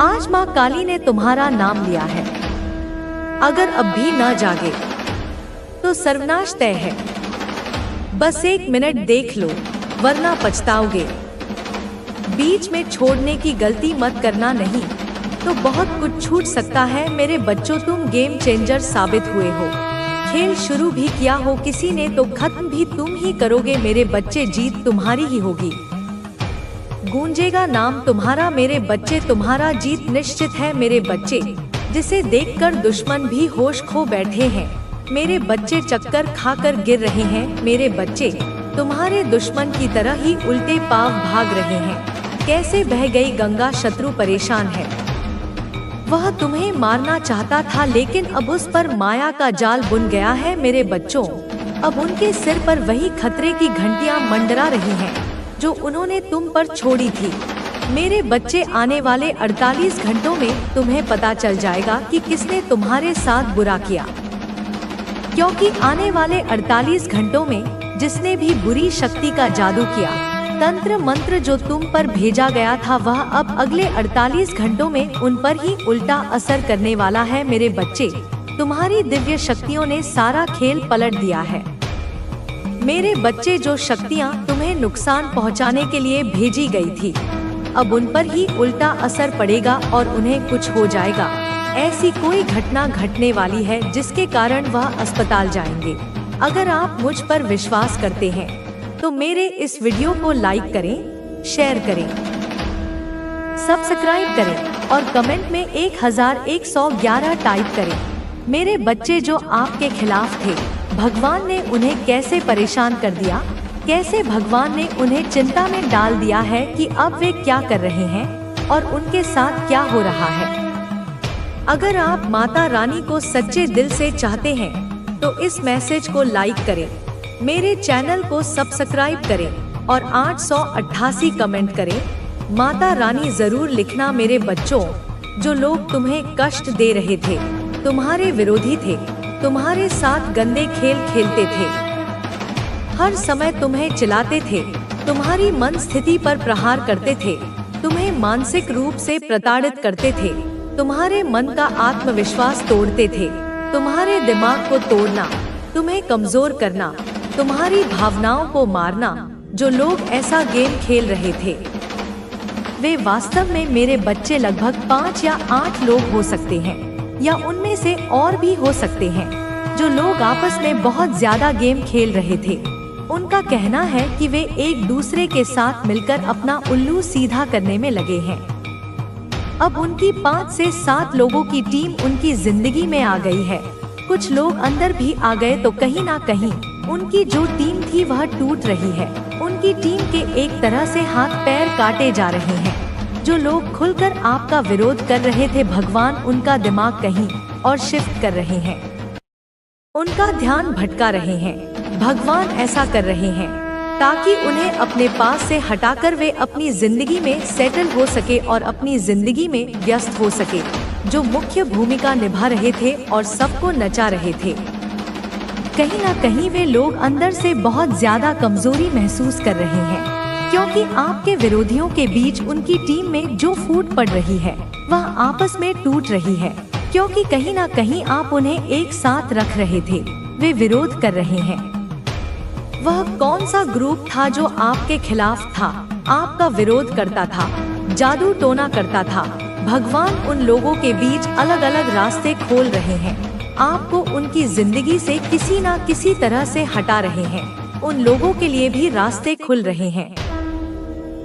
आज माँ काली ने तुम्हारा नाम लिया है। अगर अब भी न जागे तो सर्वनाश तय है। बस 1 मिनट देख लो, वरना पछताओगे। बीच में छोड़ने की गलती मत करना, नहीं तो बहुत कुछ छूट सकता है। मेरे बच्चों, तुम गेम चेंजर साबित हुए हो। खेल शुरू भी किया हो किसी ने तो खत्म भी तुम ही करोगे। मेरे बच्चे, जीत तुम्हारी ही होगी। गूंजेगा नाम तुम्हारा मेरे बच्चे, तुम्हारा जीत निश्चित है मेरे बच्चे। जिसे देखकर दुश्मन भी होश खो बैठे हैं मेरे बच्चे, चक्कर खाकर गिर रहे हैं मेरे बच्चे। तुम्हारे दुश्मन की तरह ही उल्टे पांव भाग रहे हैं। कैसे बह गई गंगा, शत्रु परेशान है। वह तुम्हें मारना चाहता था, लेकिन अब उस पर माया का जाल बुन गया है मेरे बच्चों। अब उनके सिर पर वही खतरे की घंटियां मंडरा रही हैं जो उन्होंने तुम पर छोड़ी थी। मेरे बच्चे, आने वाले 48 घंटों में तुम्हें पता चल जाएगा कि किसने तुम्हारे साथ बुरा किया। क्योंकि आने वाले 48 घंटों में जिसने भी बुरी शक्ति का जादू किया, तंत्र मंत्र जो तुम पर भेजा गया था, वह अब अगले 48 घंटों में उन पर ही उल्टा असर करने वाला है मेरे बच्चे। तुम्हारी दिव्य शक्तियों ने सारा खेल पलट दिया है मेरे बच्चे। जो शक्तियाँ तुम्हें नुकसान पहुँचाने के लिए भेजी गई थी, अब उन पर ही उल्टा असर पड़ेगा और उन्हें कुछ हो जाएगा। ऐसी कोई घटना घटने वाली है जिसके कारण वह अस्पताल जाएंगे। अगर आप मुझ पर विश्वास करते हैं तो मेरे इस वीडियो को लाइक करें, शेयर करें, सब्सक्राइब करें और कमेंट में 1111 टाइप करें। मेरे बच्चे, जो आपके खिलाफ थे, भगवान ने उन्हें कैसे परेशान कर दिया, कैसे भगवान ने उन्हें चिंता में डाल दिया है कि अब वे क्या कर रहे हैं और उनके साथ क्या हो रहा है। अगर आप माता रानी को सच्चे दिल से चाहते हैं तो इस मैसेज को लाइक करें, मेरे चैनल को सब्सक्राइब करें और 888 कमेंट करें। माता रानी जरूर लिखना मेरे बच्चों। जो लोग तुम्हें कष्ट दे रहे थे, तुम्हारे विरोधी थे, तुम्हारे साथ गंदे खेल खेलते थे, हर समय तुम्हें चिल्लाते थे, तुम्हारी मन स्थिति पर प्रहार करते थे, तुम्हें मानसिक रूप से प्रताड़ित करते थे, तुम्हारे मन का आत्मविश्वास तोड़ते थे, तुम्हारे दिमाग को तोड़ना, तुम्हें कमजोर करना, तुम्हारी भावनाओं को मारना, जो लोग ऐसा गेम खेल रहे थे, वे वास्तव में मेरे बच्चे लगभग 5 या 8 लोग हो सकते हैं, या उनमें से और भी हो सकते हैं। जो लोग आपस में बहुत ज्यादा गेम खेल रहे थे, उनका कहना है कि वे एक दूसरे के साथ मिलकर अपना उल्लू सीधा करने में लगे हैं। अब उनकी 5 से 7 लोगों की टीम उनकी जिंदगी में आ गई है। कुछ लोग अंदर भी आ गए तो कहीं ना कहीं उनकी जो टीम थी वह टूट रही है। उनकी टीम के एक तरह से हाथ पैर काटे जा रहे हैं। जो लोग खुलकर आपका विरोध कर रहे थे, भगवान उनका दिमाग कहीं और शिफ्ट कर रहे हैं, उनका ध्यान भटका रहे हैं। भगवान ऐसा कर रहे हैं ताकि उन्हें अपने पास से हटाकर वे अपनी जिंदगी में सेटल हो सके और अपनी जिंदगी में व्यस्त हो सके। जो मुख्य भूमिका निभा रहे थे और सबको नचा रहे थे, कहीं ना कहीं वे लोग अंदर से बहुत ज्यादा कमजोरी महसूस कर रहे हैं, क्योंकि आपके विरोधियों के बीच उनकी टीम में जो फूट पड़ रही है वह आपस में टूट रही है, क्योंकि कहीं ना कहीं आप उन्हें एक साथ रख रहे थे। वे विरोध कर रहे हैं। वह कौन सा ग्रुप था जो आपके खिलाफ था, आपका विरोध करता था, जादू टोना करता था? भगवान उन लोगों के बीच अलग अलग रास्ते खोल रहे हैं। आपको उनकी जिंदगी से किसी ना किसी तरह से हटा रहे हैं। उन लोगों के लिए भी रास्ते खुल रहे हैं।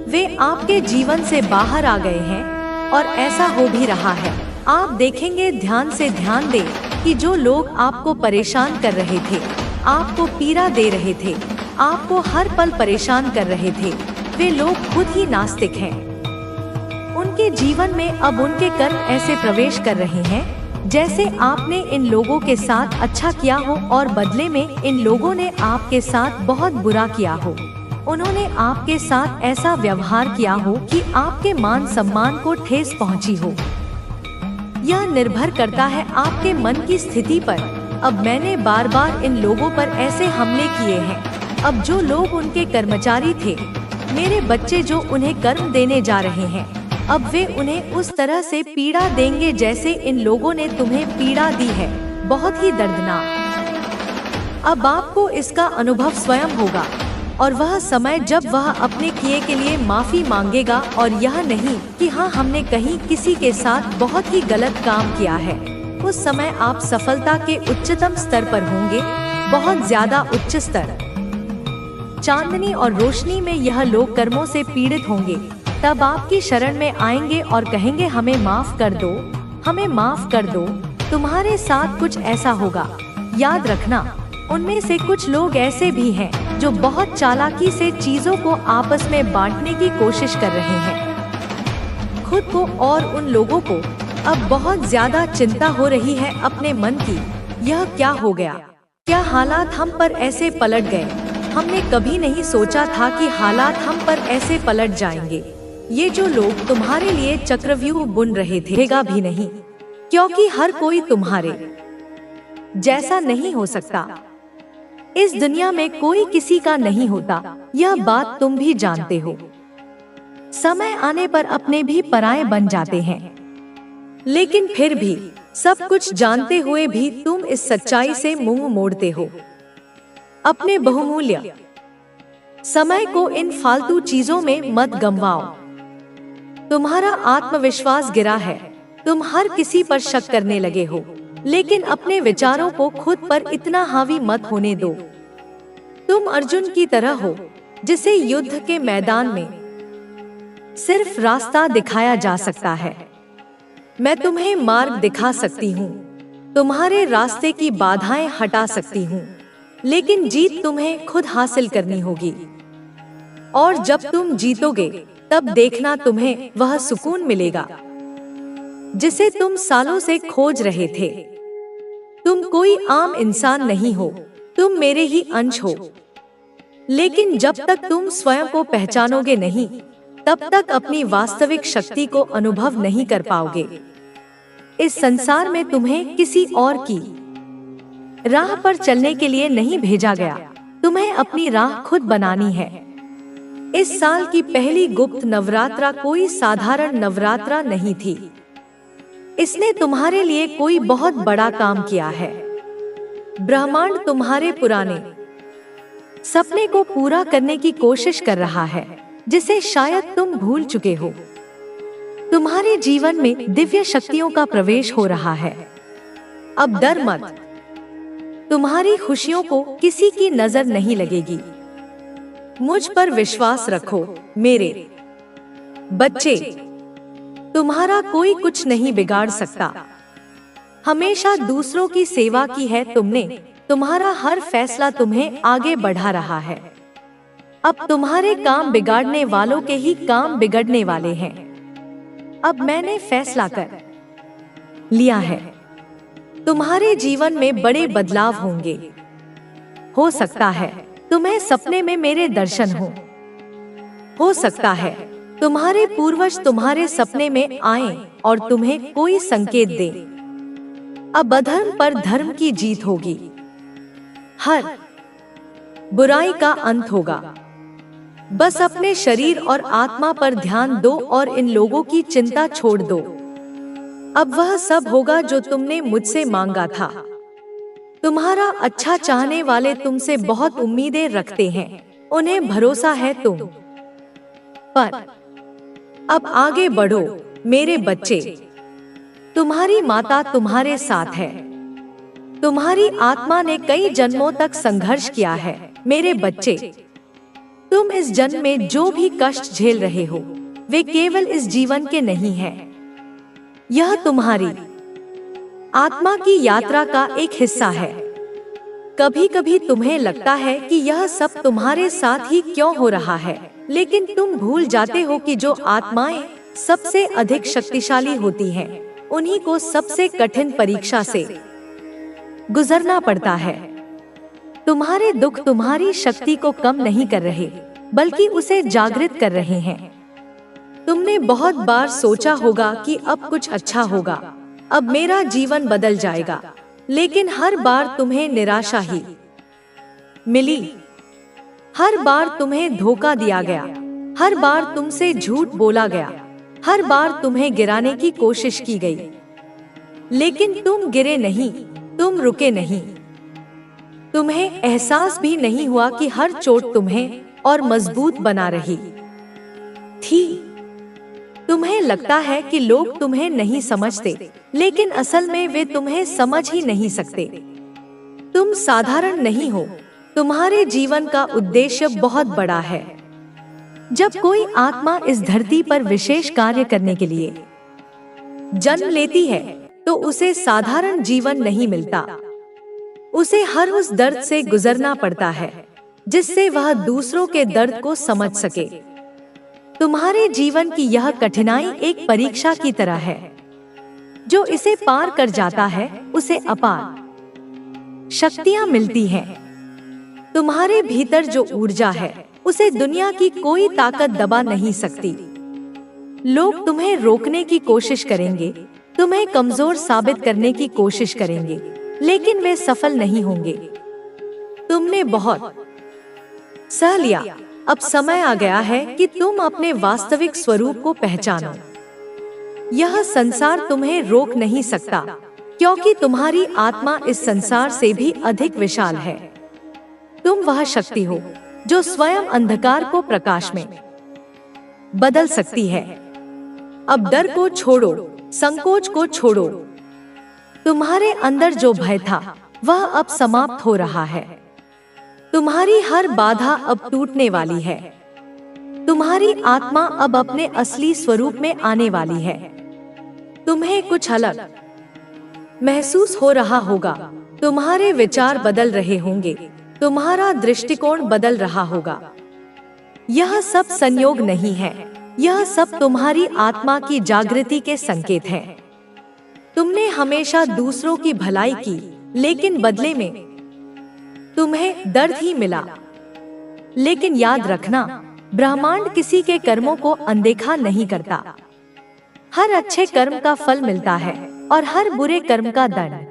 वे आपके जीवन से बाहर आ गए हैं और ऐसा हो भी रहा है। आप देखेंगे, ध्यान से ध्यान दें कि जो लोग आपको परेशान कर रहे थे, आपको पीड़ा दे रहे थे, आपको हर पल परेशान कर रहे थे, वे लोग खुद ही नास्तिक हैं। उनके जीवन में अब उनके कर्म ऐसे प्रवेश कर रहे हैं जैसे आपने इन लोगों के साथ अच्छा किया हो और बदले में इन लोगों ने आपके साथ बहुत बुरा किया हो। उन्होंने आपके साथ ऐसा व्यवहार किया हो कि आपके मान सम्मान को ठेस पहुंची हो। यह निर्भर करता है आपके मन की स्थिति पर। अब मैंने बार बार इन लोगों पर ऐसे हमले किए हैं। अब जो लोग उनके कर्मचारी थे, मेरे बच्चे जो उन्हें कर्म देने जा रहे हैं, अब वे उन्हें उस तरह से पीड़ा देंगे जैसे इन लोगों ने तुम्हें पीड़ा दी है, बहुत ही दर्दनाक। अब आपको इसका अनुभव स्वयं होगा, और वह समय जब वह अपने किए के लिए माफी मांगेगा, और यह नहीं कि हाँ हमने कहीं किसी के साथ बहुत ही गलत काम किया है। उस समय आप सफलता के उच्चतम स्तर पर होंगे, बहुत ज्यादा उच्च स्तर। चांदनी और रोशनी में यह लोग कर्मों से पीड़ित होंगे, तब आपकी शरण में आएंगे और कहेंगे हमें माफ कर दो, हमें माफ कर दो। तुम्हारे साथ कुछ ऐसा होगा। याद रखना, उनमें से कुछ लोग ऐसे भी हैं जो बहुत चालाकी से चीजों को आपस में बांटने की कोशिश कर रहे हैं। खुद को और उन लोगों को अब बहुत ज्यादा चिंता हो रही है अपने मन की, यह क्या हो गया, क्या हालात हम पर ऐसे पलट गए। हमने कभी नहीं सोचा था कि हालात हम पर ऐसे पलट जाएंगे। ये जो लोग तुम्हारे लिए चक्रव्यूह बुन रहे थे, भी नहीं, क्योंकि हर कोई तुम्हारे जैसा नहीं हो सकता। इस दुनिया में कोई किसी का नहीं होता, यह बात तुम भी जानते हो। समय आने पर अपने भी पराये बन जाते हैं, लेकिन फिर भी सब कुछ जानते हुए भी तुम इस सच्चाई से मुंह मोड़ते हो। अपने बहुमूल्य समय को इन फालतू चीजों में मत गंवाओ। तुम्हारा आत्मविश्वास गिरा है, तुम हर किसी पर शक करने लगे हो, लेकिन अपने विचारों को खुद पर इतना हावी मत होने दो। तुम अर्जुन की तरह हो, जिसे युद्ध के मैदान में सिर्फ रास्ता दिखाया जा सकता है। मैं तुम्हें मार्ग दिखा सकती हूँ, तुम्हारे रास्ते की बाधाएं हटा सकती हूँ, लेकिन जीत तुम्हें खुद हासिल करनी होगी। और जब तुम जीतोगे, तब देखना तुम्हें वह सुकून मिलेगा जिसे तुम सालों से खोज रहे थे। तुम कोई आम इंसान नहीं हो, तुम मेरे ही अंश हो। लेकिन जब तक तुम स्वयं को पहचानोगे नहीं, तब तक अपनी वास्तविक शक्ति को अनुभव नहीं कर पाओगे। इस संसार में तुम्हें किसी और की राह पर चलने के लिए नहीं भेजा गया, तुम्हें अपनी राह खुद बनानी है। इस साल की पहली गुप्त नवरात्रा कोई साधारण नवरात्रा नहीं थी। इसने तुम्हारे लिए कोई बहुत बड़ा काम किया है। ब्रह्मांड तुम्हारे पुराने सपने को पूरा करने की कोशिश कर रहा है, जिसे शायद तुम भूल चुके हो। तुम्हारे जीवन में दिव्य शक्तियों का प्रवेश हो रहा है। अब डर मत, तुम्हारी खुशियों को किसी की नजर नहीं लगेगी। मुझ पर विश्वास रखो मेरे बच्चे, तुम्हारा कोई कुछ नहीं बिगाड़ सकता। हमेशा दूसरों की सेवा की है तुमने, तुम्हारा हर फैसला तुम्हें आगे बढ़ा रहा है। अब तुम्हारे काम बिगाड़ने वालों के ही काम बिगड़ने वाले हैं। अब मैंने फैसला कर लिया है, तुम्हारे जीवन में बड़े बदलाव होंगे। हो सकता है तुम्हें सपने में मेरे दर्शन हो सकता है तुम्हारे पूर्वज तुम्हारे सपने में आए और तुम्हें कोई संकेत दे। अब अधर्म पर धर्म की जीत होगी, हर बुराई का अंत होगा। बस अपने शरीर और आत्मा पर ध्यान दो और इन लोगों की चिंता छोड़ दो। अब वह सब होगा जो तुमने मुझसे मांगा था। तुम्हारा अच्छा चाहने वाले तुमसे बहुत उम्मीदें रखते हैं, उन्हें भरोसा है तुम पर। अब आगे बढ़ो मेरे बच्चे, तुम्हारी माता तुम्हारे साथ है। तुम्हारी आत्मा ने कई जन्मों तक संघर्ष किया है मेरे बच्चे। तुम इस जन्म में जो भी कष्ट झेल रहे हो, वे केवल इस जीवन के नहीं हैं। यह तुम्हारी आत्मा की यात्रा का एक हिस्सा है। कभी कभी तुम्हें लगता है कि यह सब तुम्हारे साथ ही क्यों हो रहा है, लेकिन तुम भूल जाते हो कि जो आत्माएं सबसे अधिक शक्तिशाली होती हैं, उन्हीं को सबसे कठिन परीक्षा से गुजरना पड़ता है। तुम्हारे दुख तुम्हारी शक्ति को कम नहीं कर रहे, बल्कि उसे जागृत कर रहे हैं। तुमने बहुत बार सोचा होगा कि अब कुछ अच्छा होगा, अब मेरा जीवन बदल जाएगा, लेकिन हर बार तुम्हें निराशा ही मिली। हर बार तुम्हें धोखा दिया गया, हर बार तुमसे झूठ बोला गया। हर बार तुम्हें गिराने की कोशिश की गई, लेकिन तुम गिरे नहीं, तुम रुके नहीं। तुम्हें एहसास भी नहीं हुआ कि हर चोट तुम्हें और मजबूत बना रही थी। तुम्हें लगता है कि लोग तुम्हें नहीं समझते, लेकिन असल में वे तुम्हें समझ ही नहीं सकते। तुम साधारण नहीं हो, तुम्हारे जीवन का उद्देश्य बहुत बड़ा है। जब कोई आत्मा इस धरती पर विशेष कार्य करने के लिए जन्म लेती है, तो उसे साधारण जीवन नहीं मिलता। उसे हर उस दर्द से गुजरना पड़ता है जिससे वह दूसरों के दर्द को समझ सके। तुम्हारे जीवन की यह कठिनाई एक परीक्षा की तरह है। जो इसे पार कर जाता है उसे अपार शक्तियां मिलती हैं। तुम्हारे भीतर जो ऊर्जा है उसे दुनिया की कोई ताकत दबा नहीं सकती। लोग तुम्हें रोकने की कोशिश करेंगे, तुम्हें कमजोर साबित करने की कोशिश करेंगे, लेकिन वे सफल नहीं होंगे। तुमने बहुत सह लिया। अब समय आ गया है कि तुम अपने वास्तविक स्वरूप को पहचानो। यह संसार तुम्हें रोक नहीं सकता, क्योंकि तुम्हारी आत्मा इस संसार से भी अधिक विशाल है। तुम वह शक्ति हो जो स्वयं अंधकार को प्रकाश में बदल सकती है। अब डर को छोड़ो, संकोच को छोड़ो। तुम्हारे अंदर जो भय था वह अब समाप्त हो रहा है। तुम्हारी हर बाधा अब टूटने वाली है। तुम्हारी आत्मा अब अपने असली स्वरूप में आने वाली है। तुम्हें कुछ अलग महसूस हो रहा होगा। तुम्हारे विचार बदल रहे होंगे, तुम्हारा दृष्टिकोण बदल रहा होगा। यह सब संयोग नहीं है, यह सब तुम्हारी आत्मा की जागृति के संकेत हैं। तुमने हमेशा दूसरों की भलाई की, लेकिन बदले में तुम्हें दर्द ही मिला। लेकिन याद रखना, ब्रह्मांड किसी के कर्मों को अनदेखा नहीं करता। हर अच्छे कर्म का फल मिलता है और हर बुरे कर्म का दंड।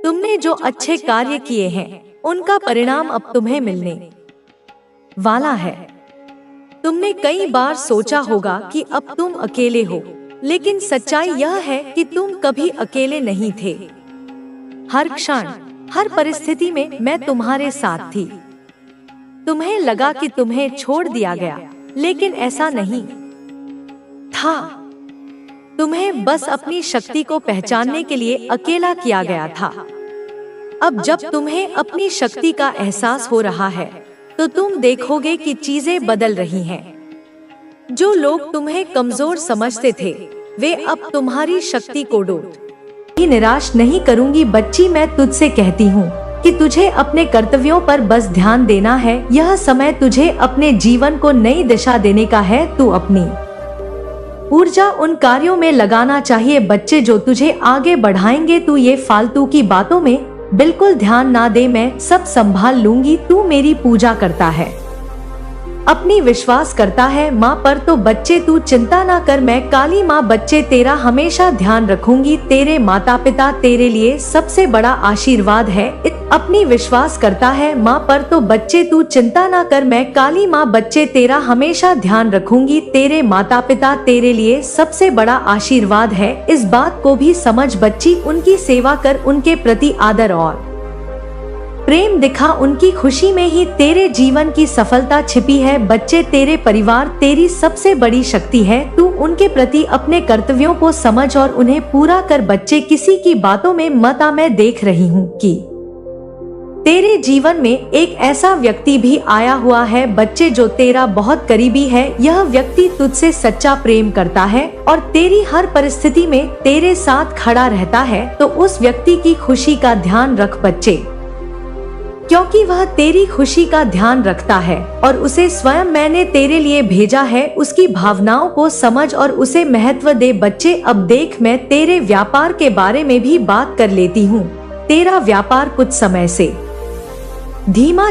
तुमने जो अच्छे कार्य किए हैं उनका परिणाम अब तुम्हें मिलने वाला है। तुमने कई बार सोचा होगा कि अब तुम अकेले हो, लेकिन सच्चाई यह है कि तुम कभी अकेले नहीं थे। हर क्षण, हर परिस्थिति में मैं तुम्हारे साथ थी। तुम्हें लगा कि तुम्हें छोड़ दिया गया, लेकिन ऐसा नहीं था। तुम्हें बस अपनी शक्ति को पहचानने के लिए अकेला किया गया था। अब जब तुम्हें अपनी शक्ति का एहसास हो रहा है, तो तुम देखोगे कि चीजें बदल रही हैं। जो लोग तुम्हें कमजोर समझते थे, वे अब तुम्हारी शक्ति को निराश नहीं करूंगी बच्ची। मैं तुझसे कहती हूँ कि तुझे अपने कर्तव्यों पर बस ध्यान देना है। यह समय तुझे अपने जीवन को नई दिशा देने का है। तू अपनी ऊर्जा उन कार्यों में लगाना चाहिए बच्चे जो तुझे आगे बढ़ाएंगे। तू ये फालतू की बातों में बिल्कुल ध्यान ना दे, मैं सब संभाल लूंगी। तू मेरी पूजा करता है, अपनी विश्वास करता है माँ पर, तो बच्चे तू चिंता ना कर। मैं काली माँ बच्चे तेरा हमेशा ध्यान रखूंगी। तेरे माता पिता तेरे लिए सबसे बड़ा आशीर्वाद है। अपनी विश्वास करता है माँ पर, तो बच्चे तू चिंता ना कर। मैं काली माँ बच्चे तेरा हमेशा ध्यान रखूंगी। तेरे माता पिता तेरे लिए सबसे बड़ा आशीर्वाद है। इस बात को भी समझ बच्ची, उनकी सेवा कर, उनके प्रति आदर और प्रेम दिखा। उनकी खुशी में ही तेरे जीवन की सफलता छिपी है बच्चे। तेरे परिवार तेरी सबसे बड़ी शक्ति है। तू उनके प्रति अपने कर्तव्यों को समझ और उन्हें पूरा कर बच्चे। किसी की बातों में मत आ। मैं देख रही हूँ कि तेरे जीवन में एक ऐसा व्यक्ति भी आया हुआ है बच्चे जो तेरा बहुत करीबी है। यह व्यक्ति तुझसे सच्चा प्रेम करता है और तेरी हर परिस्थिति में तेरे साथ खड़ा रहता है। तो उस व्यक्ति की खुशी का ध्यान रख बच्चे, क्योंकि वह तेरी खुशी का ध्यान रखता है और उसे स्वयं मैंने तेरे लिए भेजा है। उसकी भावनाओं को समझ और उसे महत्व दे बच्चे। अब देख, मैं तेरे व्यापार के बारे में भी बात कर लेती हूँ। तेरा व्यापार कुछ समय से धीमा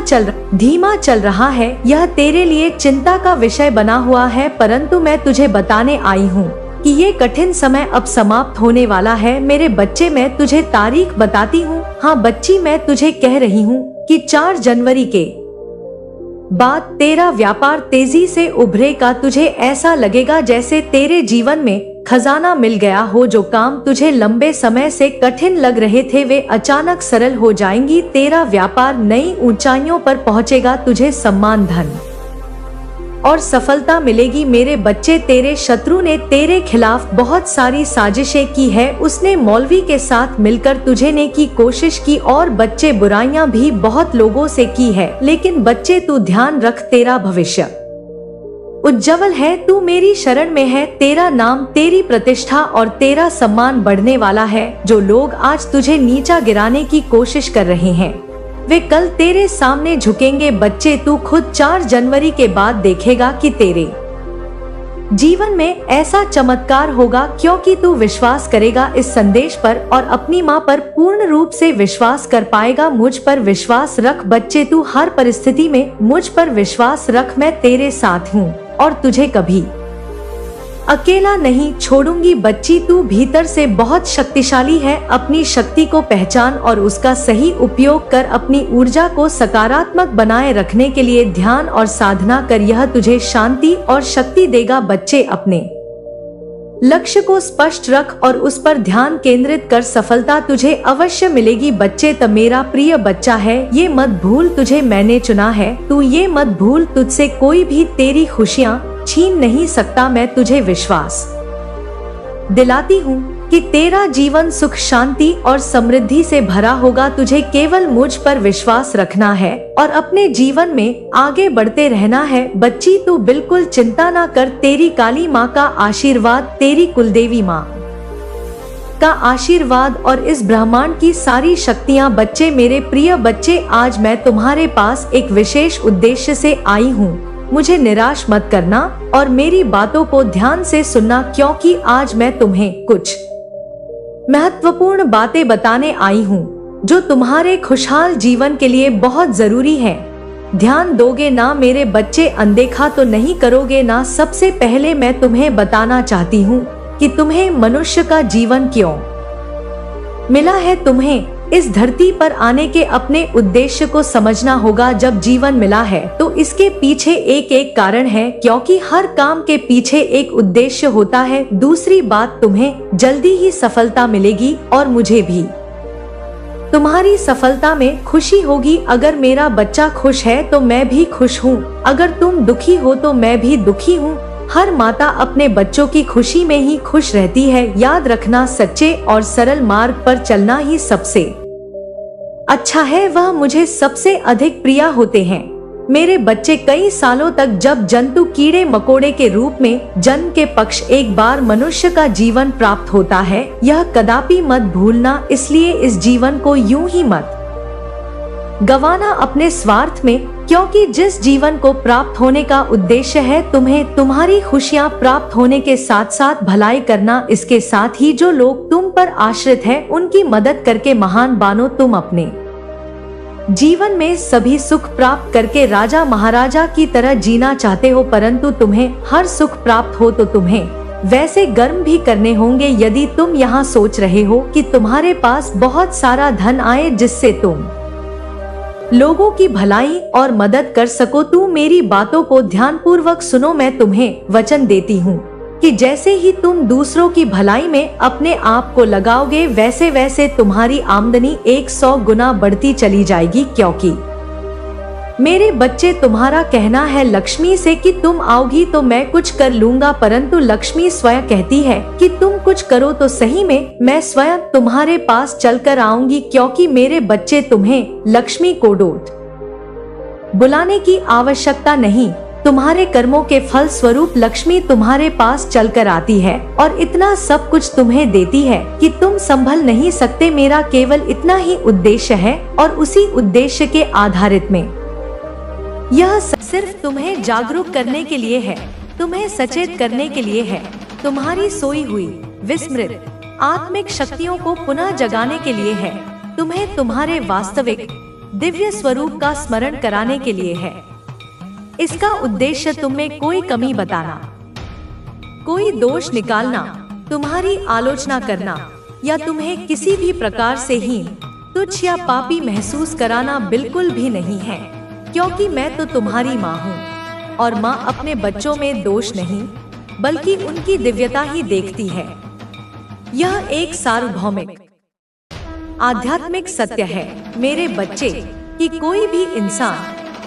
चल रहा है। यह तेरे लिए चिंता का विषय बना हुआ है, परंतु मैं तुझे बताने आई हूँ कि ये कठिन समय अब समाप्त होने वाला है। मेरे बच्चे, मैं तुझे तारीख बताती हूँ। हाँ बच्ची, मैं तुझे कह रही हूँ कि 4 जनवरी के बाद तेरा व्यापार तेजी से उभरेगा। तुझे ऐसा लगेगा जैसे तेरे जीवन में खजाना मिल गया हो। जो काम तुझे लंबे समय से कठिन लग रहे थे वे अचानक सरल हो जाएंगी। तेरा व्यापार नई ऊंचाइयों पर पहुंचेगा। तुझे सम्मान, धन और सफलता मिलेगी। मेरे बच्चे, तेरे शत्रु ने तेरे खिलाफ बहुत सारी साजिशें की है। उसने मौलवी के साथ मिलकर तुझे ने की कोशिश की और बच्चे बुराइयां भी बहुत लोगों से की है। लेकिन बच्चे तू ध्यान रख, तेरा भविष्य उज्जवल है। तू मेरी शरण में है। तेरा नाम, तेरी प्रतिष्ठा और तेरा सम्मान बढ़ने वाला है। जो लोग आज तुझे नीचा गिराने की कोशिश कर रहे हैं वे कल तेरे सामने झुकेंगे। बच्चे, तू खुद 4 जनवरी के बाद देखेगा कि तेरे जीवन में ऐसा चमत्कार होगा, क्योंकि तू विश्वास करेगा इस संदेश पर और अपनी माँ पर पूर्ण रूप से विश्वास कर पाएगा। मुझ पर विश्वास रख बच्चे, तू हर परिस्थिति में मुझ पर विश्वास रख। मैं तेरे साथ हूँ और तुझे कभी अकेला नहीं छोड़ूंगी। बच्ची, तू भीतर से बहुत शक्तिशाली है। अपनी शक्ति को पहचान और उसका सही उपयोग कर। अपनी ऊर्जा को सकारात्मक बनाए रखने के लिए ध्यान और साधना कर। यह तुझे शांति और शक्ति देगा। बच्चे, अपने लक्ष्य को स्पष्ट रख और उस पर ध्यान केंद्रित कर। सफलता तुझे अवश्य मिलेगी। बच्चे, त मेरा प्रिय बच्चा है, ये मत भूल तुझे मैंने चुना है। तू ये मत भूल, तुझसे कोई भी तेरी खुशियाँ छीन नहीं सकता। मैं तुझे विश्वास दिलाती हूँ कि तेरा जीवन सुख, शांति और समृद्धि से भरा होगा। तुझे केवल मुझ पर विश्वास रखना है और अपने जीवन में आगे बढ़ते रहना है। बच्ची, तू बिल्कुल चिंता ना कर। तेरी काली माँ का आशीर्वाद, तेरी कुलदेवी माँ का आशीर्वाद और इस ब्रह्मांड की सारी शक्तियाँ। बच्चे, मेरे प्रिय बच्चे, आज मैं तुम्हारे पास एक विशेष उद्देश्य से आई हूँ। मुझे निराश मत करना और मेरी बातों को ध्यान से सुनना, क्योंकि आज मैं तुम्हें कुछ महत्वपूर्ण बातें बताने आई हूँ जो तुम्हारे खुशहाल जीवन के लिए बहुत जरूरी है। ध्यान दोगे ना मेरे बच्चे? अनदेखा तो नहीं करोगे ना? सबसे पहले मैं तुम्हें बताना चाहती हूँ कि तुम्हें मनुष्य का जीवन क्यों मिला है। तुम्हें इस धरती पर आने के अपने उद्देश्य को समझना होगा। जब जीवन मिला है तो इसके पीछे एक एक कारण है, क्योंकि हर काम के पीछे एक उद्देश्य होता है। दूसरी बात, तुम्हें जल्दी ही सफलता मिलेगी और मुझे भी तुम्हारी सफलता में खुशी होगी। अगर मेरा बच्चा खुश है तो मैं भी खुश हूँ। अगर तुम दुखी हो तो मैं भी दुखी हूँ। हर माता अपने बच्चों की खुशी में ही खुश रहती है। याद रखना, सच्चे और सरल मार्ग पर चलना ही सबसे अच्छा है। वह मुझे सबसे अधिक प्रिय होते हैं। मेरे बच्चे, कई सालों तक जब जंतु कीड़े मकोड़े के रूप में जन्म के पक्ष एक बार मनुष्य का जीवन प्राप्त होता है, यह कदापि मत भूलना। इसलिए इस जीवन को यूं ही मत गवाना अपने स्वार्थ में, क्योंकि जिस जीवन को प्राप्त होने का उद्देश्य है तुम्हें तुम्हारी खुशियां प्राप्त होने के साथ साथ भलाई करना। इसके साथ ही जो लोग तुम पर आश्रित हैं उनकी मदद करके महान बनो। तुम अपने जीवन में सभी सुख प्राप्त करके राजा महाराजा की तरह जीना चाहते हो, परंतु तुम्हें हर सुख प्राप्त हो तो तुम्हें वैसे कर्म भी करने होंगे। यदि तुम यहाँ सोच रहे हो कि तुम्हारे पास बहुत सारा धन आए जिससे तुम लोगों की भलाई और मदद कर सको, तू मेरी बातों को ध्यानपूर्वक सुनो। मैं तुम्हें वचन देती हूँ कि जैसे ही तुम दूसरों की भलाई में अपने आप को लगाओगे वैसे वैसे तुम्हारी आमदनी 100 गुना बढ़ती चली जाएगी। क्योंकि मेरे बच्चे, तुम्हारा कहना है लक्ष्मी से कि तुम आओगी तो मैं कुछ कर लूंगा, परंतु लक्ष्मी स्वयं कहती है कि तुम कुछ करो तो सही में मैं स्वयं तुम्हारे पास चलकर आऊंगी। क्योंकि मेरे बच्चे, तुम्हें लक्ष्मी को डोट बुलाने की आवश्यकता नहीं। तुम्हारे कर्मों के फल स्वरूप लक्ष्मी तुम्हारे पास चलकर आती है और इतना सब कुछ तुम्हें देती है कि तुम संभल नहीं सकते। मेरा केवल इतना ही उद्देश्य है और उसी उद्देश्य के आधारित में यह सिर्फ तुम्हें जागरूक करने के लिए है, तुम्हें सचेत करने के लिए है, तुम्हारी सोई हुई विस्मृत आत्मिक शक्तियों को पुनः जगाने के लिए है, तुम्हें तुम्हारे वास्तविक दिव्य स्वरूप का स्मरण कराने के लिए है। इसका उद्देश्य तुम में कोई कमी बताना, कोई दोष निकालना, तुम्हारी आलोचना करना या तुम्हें किसी भी प्रकार से हीन, तुच्छ या पापी महसूस कराना बिल्कुल भी नहीं है। क्योंकि मैं तो तुम्हारी माँ हूँ, और माँ अपने बच्चों में दोष नहीं बल्कि उनकी दिव्यता ही देखती है। यह एक सार्वभौमिक आध्यात्मिक सत्य है मेरे बच्चे, कि कोई भी इंसान,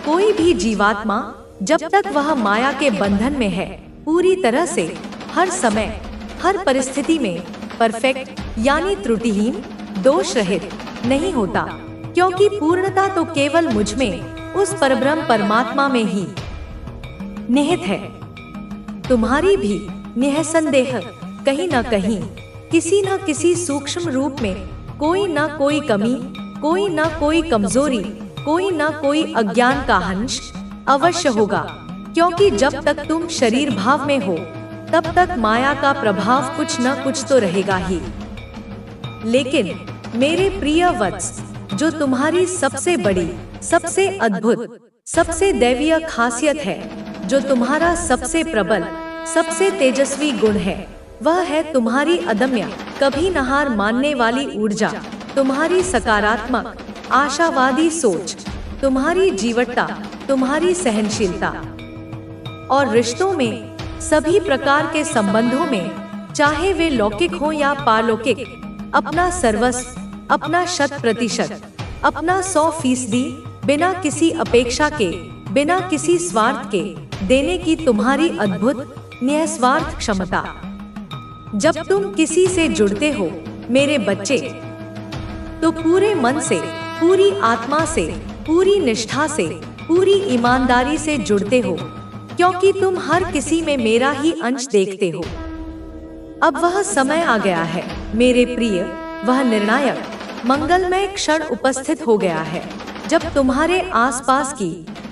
कोई भी जीवात्मा जब तक वह माया के बंधन में है, पूरी तरह से हर समय हर परिस्थिति में परफेक्ट यानी त्रुटिहीन, दोष रहित नहीं होता, क्योंकि पूर्णता तो केवल मुझ में, उस परब्रह्म परमात्मा में ही निहित है। तुम्हारी भी निःसंदेह कहीं न कहीं, किसी न किसी सूक्ष्म रूप में कोई न कोई कमी, कोई न कोई कमजोरी, कोई न कोई अज्ञान का अंश अवश्य होगा, क्योंकि जब तक तुम शरीर भाव में हो तब तक माया का प्रभाव कुछ न कुछ तो रहेगा ही। लेकिन मेरे प्रिय वत्स, जो तुम्हारी सबसे बड़ी, सबसे अद्भुत, सबसे दैवीय खासियत है, जो तुम्हारा सबसे प्रबल, सबसे तेजस्वी गुण है, वह है तुम्हारी अदम्य, कभी न हार मानने वाली ऊर्जा, तुम्हारी सकारात्मक आशावादी सोच, तुम्हारी जीवटता, तुम्हारी सहनशीलता। और रिश्तों में, सभी प्रकार के संबंधों में, चाहे वे लौकिक हो या पारलौकिक, अपना सर्वस्व, अपना 100%, अपना 100%, बिना किसी अपेक्षा के, बिना किसी स्वार्थ के देने की तुम्हारी अद्भुत निस्वार्थ क्षमता। जब तुम किसी से जुड़ते हो मेरे बच्चे, तो पूरे मन से, पूरी आत्मा से, पूरी निष्ठा से, पूरी ईमानदारी से जुड़ते हो, क्योंकि तुम हर किसी में मेरा ही अंश देखते हो। अब वह समय आ गया है मेरे प्रिय, वह निर्णायक मंगलमय क्षण उपस्थित हो गया है, जब तुम्हारे आसपास की,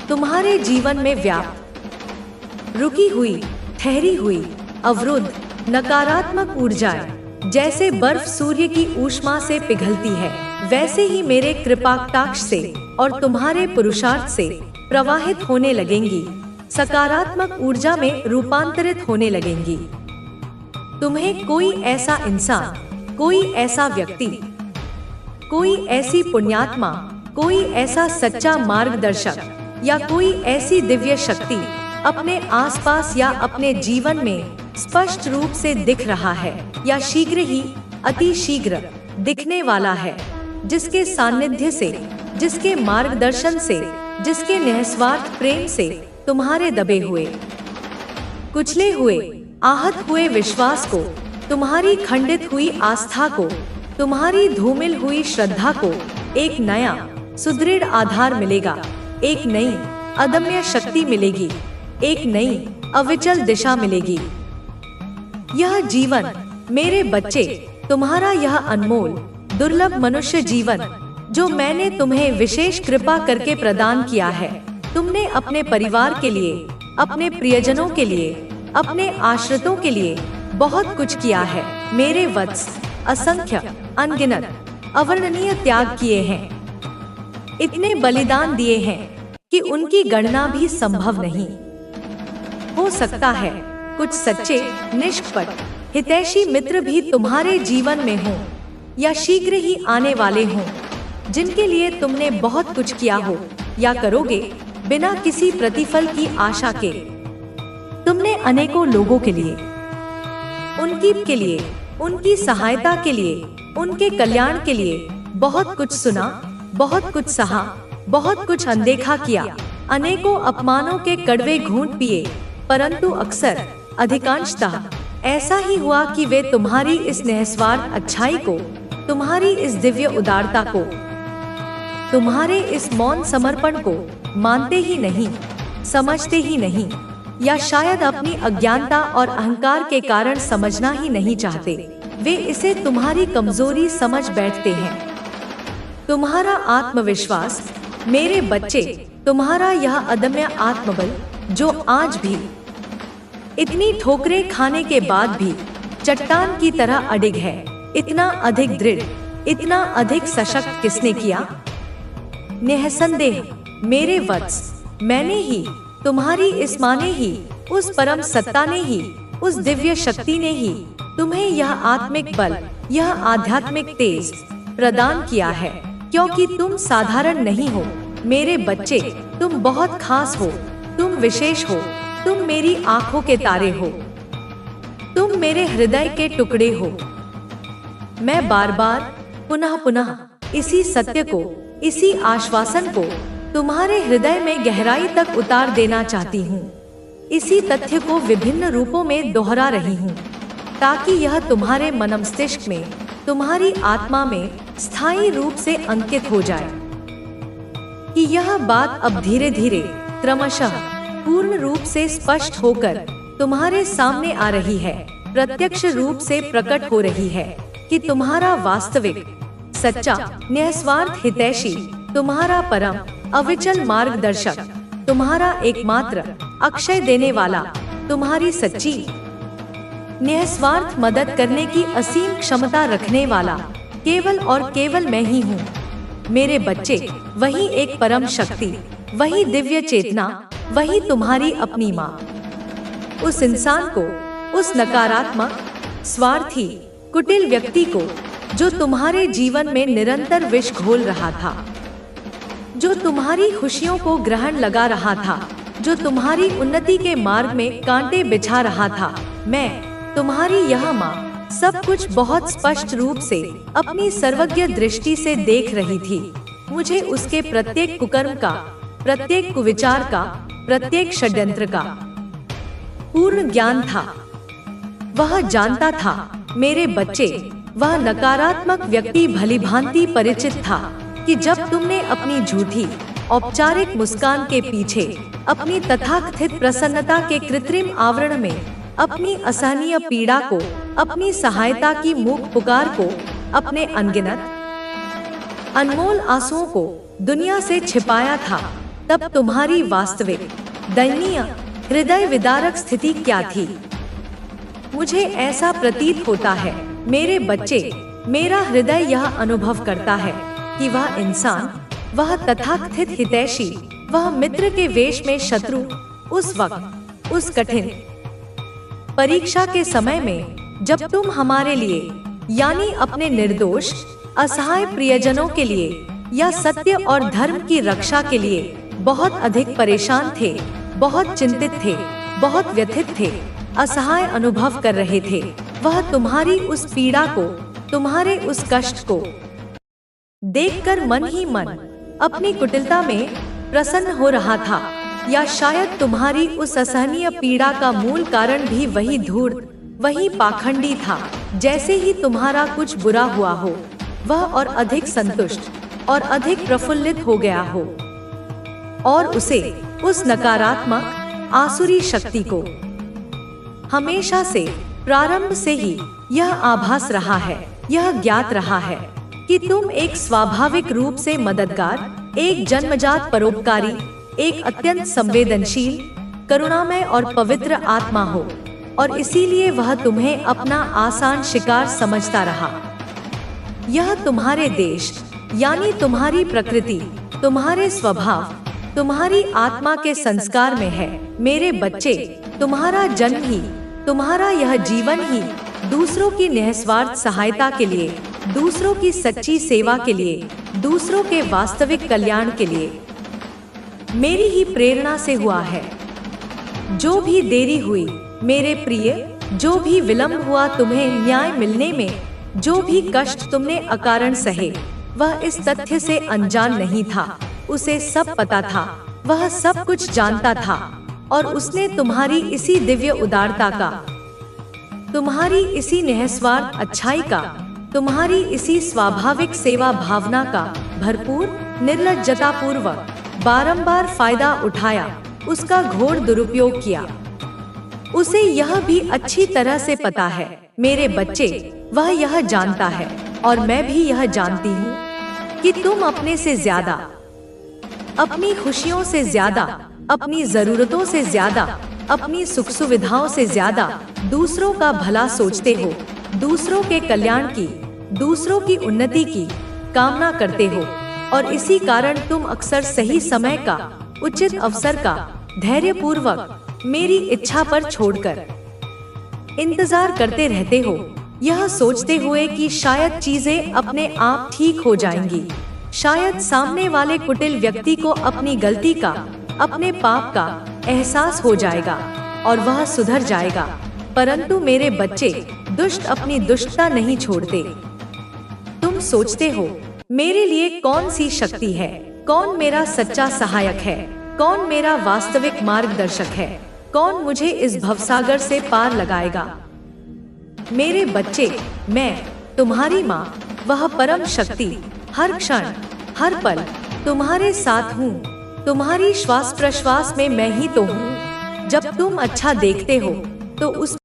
तुम्हारे जीवन में व्याप्त, रुकी हुई, ठहरी हुई, अवरुद्ध नकारात्मक ऊर्जाएं जैसे बर्फ सूर्य की ऊष्मा से पिघलती है, वैसे ही मेरे कृपाकटाक्ष से और तुम्हारे पुरुषार्थ से प्रवाहित होने लगेंगी, सकारात्मक ऊर्जा में रूपांतरित होने लगेंगी। तुम्हें कोई ऐसा इंसान, कोई ऐसा व्यक्ति, कोई ऐसी पुण्यात्मा, कोई ऐसा सच्चा मार्गदर्शक या कोई ऐसी दिव्य शक्ति अपने आसपास या अपने जीवन में स्पष्ट रूप से दिख रहा है या शीघ्र ही, अति शीघ्र दिखने वाला है, जिसके सानिध्य से, जिसके मार्गदर्शन से, जिसके निस्वार्थ प्रेम से तुम्हारे दबे हुए, कुचले हुए, आहत हुए विश्वास को, तुम्हारी खंडित हुई आस्था को, तुम्हारी धूमिल हुई श्रद्धा को एक नया सुदृढ़ आधार मिलेगा, एक नई अदम्य शक्ति मिलेगी, एक नई अविचल दिशा मिलेगी। यह जीवन मेरे बच्चे, तुम्हारा यह अनमोल दुर्लभ मनुष्य जीवन, जो मैंने तुम्हें विशेष कृपा करके प्रदान किया है, तुमने अपने परिवार के लिए, अपने प्रियजनों के लिए, अपने आश्रितों के लिए बहुत कुछ किया है मेरे वत्स। असंख्य, अनगिनत, अवर्णनीय त्याग किए हैं, इतने बलिदान दिए हैं कि उनकी गणना भी संभव नहीं। हो सकता है कुछ सच्चे, निष्कपट, हितैषी मित्र भी तुम्हारे जीवन में हों या शीघ्र ही आने वाले हों, जिनके लिए तुमने बहुत कुछ किया हो या करोगे बिना किसी प्रतिफल की आशा के। तुमने अनेकों लोगों के लिए, उनकी सहायता के लिए, उनके कल्याण के लिए बहुत कुछ सुना, बहुत कुछ सहा, बहुत कुछ अनदेखा किया, अनेकों अपमानों के कड़वे घूंट पिए, परंतु अक्सर, अधिकांशतः ऐसा ही हुआ कि वे तुम्हारी इस निस्वार्थ अच्छाई को, तुम्हारी इस दिव्य उदारता को, तुम्हारे इस मौन समर्पण को मानते ही नहीं, समझते ही नहीं, या शायद अपनी अज्ञानता और अहंकार के कारण समझना ही नहीं चाहते। वे इसे तुम्हारी कमजोरी समझ बैठते हैं। तुम्हारा आत्मविश्वास मेरे बच्चे, तुम्हारा यह अदम्य आत्मबल, जो आज भी इतनी ठोकरें खाने के बाद भी चट्टान की तरह अडिग है, इतना अधिक दृढ़, इतना अधिक सशक्त किसने किया? निःसंदेह मेरे वत्स, मैंने ही, तुम्हारी इस माँ ने ही, उस परम सत्ता ने ही, उस दिव्य शक्ति ने ही तुम्हें यह आत्मिक बल, यह आध्यात्मिक तेज प्रदान किया है, क्योंकि तुम साधारण नहीं हो, मेरे बच्चे, तुम बहुत खास हो, तुम विशेष हो, तुम मेरी आंखों के तारे हो, तुम मेरे हृदय के टुकड़े हो। मैं बार बार पुनः पुनः इसी सत्य को, इसी आश्वासन को तुम्हारे हृदय में गहराई तक उतार देना चाहती हूँ। इसी तथ्य को विभिन्न रूपों में दोहरा रही हूँ, ताकि यह तुम्हारे मनमस्तिष्क में, तुम्हारी आत्मा में स्थायी रूप से अंकित हो जाए कि यह बात अब धीरे धीरे क्रमशः पूर्ण रूप से स्पष्ट होकर तुम्हारे सामने आ रही है, प्रत्यक्ष रूप से प्रकट हो रही है कि तुम्हारा वास्तविक, सच्चा, निस्वार्थ हितैषी, तुम्हारा परम अविचल मार्गदर्शक, तुम्हारा एकमात्र अक्षय देने वाला, तुम्हारी सच्ची निस्वार्थ मदद करने की असीम क्षमता रखने वाला केवल और केवल मैं ही हूँ। मेरे बच्चे, वही एक परम शक्ति, वही दिव्य चेतना, वही तुम्हारी अपनी माँ। उस इंसान को, उस नकारात्मक, स्वार्थी, कुटिल व्यक्ति को जो तुम्हारे जीवन में निरंतर विष घोल रहा था, जो तुम्हारी खुशियों को ग्रहण लगा रहा था, जो तुम्हारी उन्नति के मार्ग में कांटे बिछा रहा था, मैं तुम्हारी यह माँ सब कुछ बहुत स्पष्ट रूप से अपनी सर्वज्ञ दृष्टि से देख रही थी। मुझे उसके प्रत्येक कुकर्म का, प्रत्येक कुविचार का, प्रत्येक षड्यंत्र का पूर्ण ज्ञान था। वह जानता था मेरे बच्चे, वह नकारात्मक व्यक्ति भलीभांति परिचित था कि जब तुमने अपनी झूठी औपचारिक मुस्कान के पीछे, अपनी तथाकथित प्रसन्नता के कृत्रिम आवरण में, अपनी असहनीय पीड़ा को, अपनी सहायता की मूक पुकार को, अपने अनगिनत अनमोल आंसुओं को दुनिया से छिपाया था, तब तुम्हारी वास्तविक, दयनीय, हृदय विदारक स्थिति क्या थी? मुझे ऐसा प्रतीत होता है मेरे बच्चे, मेरा हृदय यह अनुभव करता है कि वह इंसान, वह तथाकथित हितैषी, वह मित्र के वेश में शत्रु, उस वक्त, उस कठिन परीक्षा के समय में, जब तुम हमारे लिए, यानी अपने निर्दोष, असहाय प्रियजनों के लिए या सत्य और धर्म की रक्षा के लिए बहुत अधिक परेशान थे, बहुत चिंतित थे, बहुत व्यथित थे, असहाय अनुभव कर रहे थे, वह तुम्हारी उस पीड़ा को, तुम्हारे उस कष्ट को देखकर मन ही मन अपनी कुटिलता में प्रसन्न हो रहा था। या शायद तुम्हारी उस असहनीय पीड़ा का मूल कारण भी वही धूर्त, वही पाखंडी था। जैसे ही तुम्हारा कुछ बुरा हुआ हो, वह और अधिक संतुष्ट और अधिक प्रफुल्लित हो गया हो, और उसे, उस नकारात्मक आसुरी शक्ति को हमेशा से, प्रारंभ से ही यह आभास रहा है, यह ज्ञात रहा है कि तुम एक स्वाभाविक रूप से मददगार, एक जन्मजात परोपकारी, एक अत्यंत संवेदनशील, करुणामय और पवित्र आत्मा हो, और इसीलिए वह तुम्हें अपना आसान शिकार समझता रहा। यह तुम्हारे देश, यानी तुम्हारी प्रकृति, तुम्हारे स्वभाव, तुम्हारी आत्मा के संस्कार में है। मेरे बच्चे, तुम्हारा जन्म ही, तुम्हारा यह जीवन ही दूसरों की निस्वार्थ सहायता के लिए, दूसरों की सच्ची सेवा के लिए, दूसरों के वास्तविक कल्याण के लिए मेरी ही प्रेरणा से हुआ है। जो भी देरी हुई मेरे प्रिय, जो भी विलंब हुआ तुम्हें न्याय मिलने में, जो भी कष्ट तुमने अकारण सहे, वह इस तथ्य से अनजान नहीं था। उसे सब पता था, वह सब कुछ जानता था, और उसने तुम्हारी इसी दिव्य उदारता का, तुम्हारी इसी निस्वार्थ अच्छाई का, तुम्हारी इसी स्वाभाविक सेवा भावना का भरपूर, निर्लज्जता पूर्वक बारंबार फायदा उठाया, उसका घोर दुरुपयोग किया। उसे यह भी अच्छी तरह से पता है मेरे बच्चे, वह यह जानता है, और मैं भी यह जानती हूँ कि तुम अपने से ज्यादा, अपनी खुशियों से ज्यादा, अपनी जरूरतों से ज्यादा, अपनी सुख सुविधाओं से ज्यादा दूसरों का भला सोचते हो, दूसरों के कल्याण की, दूसरों की उन्नति की कामना करते हो, और इसी कारण तुम अक्सर सही समय का, उचित अवसर का धैर्यपूर्वक मेरी इच्छा पर छोड़कर इंतजार करते रहते हो, यह सोचते हुए कि शायद चीजें अपने आप ठीक हो जाएंगी, शायद सामने वाले कुटिल व्यक्ति को अपनी गलती का, अपने पाप का एहसास हो जाएगा और वह सुधर जाएगा, परंतु मेरे बच्चे दुष्ट अपनी दुष्टता नहीं छोड़ते। तुम सोचते हो मेरे लिए कौन सी शक्ति है, कौन मेरा सच्चा सहायक है, कौन मेरा वास्तविक मार्गदर्शक है, कौन मुझे इस भवसागर से पार लगाएगा। मेरे बच्चे, मैं तुम्हारी माँ, वह परम शक्ति हर क्षण हर पल तुम्हारे साथ हूँ। तुम्हारी श्वास प्रश्वास में मैं ही तो हूँ। जब तुम अच्छा देखते हो तो उस